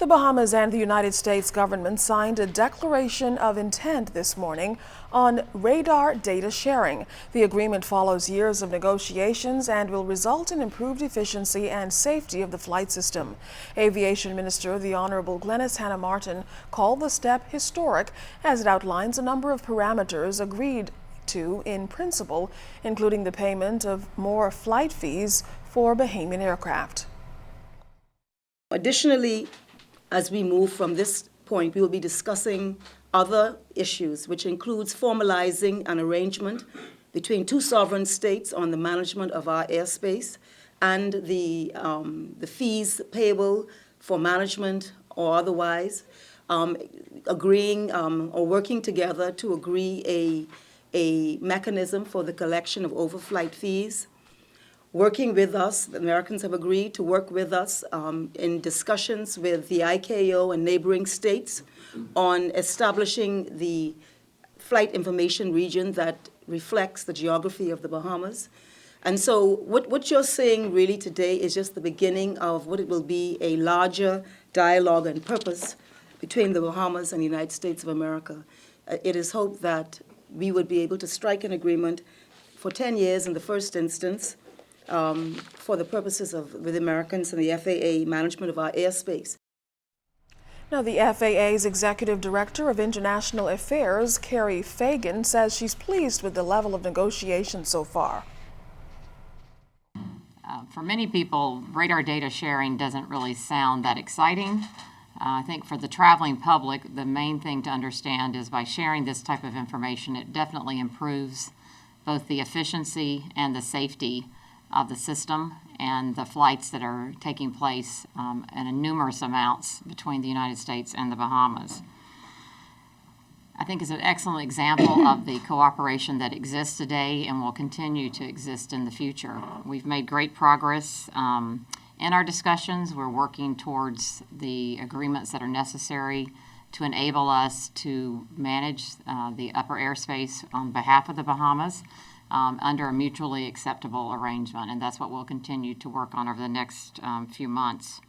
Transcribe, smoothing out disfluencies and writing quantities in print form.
The Bahamas and the United States government signed a declaration of intent this morning on radar data sharing. The agreement follows years of negotiations and will result in improved efficiency and safety of the flight system. Aviation Minister the Honorable Glenys Hannah Martin called the step historic as it outlines a number of parameters agreed to in principle, including the payment of more flight fees for Bahamian aircraft. Additionally, as we move from this point, we will be discussing other issues, which includes formalizing an arrangement between two sovereign states on the management of our airspace and the fees payable for management or otherwise, agreeing or working together to agree a mechanism for the collection of overflight fees. Working with us, the Americans have agreed to work with us in discussions with the ICAO and neighboring states on establishing the flight information region that reflects the geography of the Bahamas. And so what you're seeing really today is just the beginning of what it will be a larger dialogue and purpose between the Bahamas and the United States of America. It is hoped that we would be able to strike an agreement for 10 years in the first instance, for the purposes of with Americans and the FAA management of our airspace. Now, the FAA's Executive Director of International Affairs, Carrie Fagan, says she's pleased with the level of negotiation so far. For many people, radar data sharing doesn't really sound that exciting. I think for the traveling public, the main thing to understand is by sharing this type of information, it definitely improves both the efficiency and the safety of the system and the flights that are taking place in numerous amounts between the United States and the Bahamas. I think it's an excellent example of the cooperation that exists today and will continue to exist in the future. We've made great progress in our discussions. We're working towards the agreements that are necessary to enable us to manage the upper airspace on behalf of the Bahamas under a mutually acceptable arrangement, and that's what we'll continue to work on over the next few months.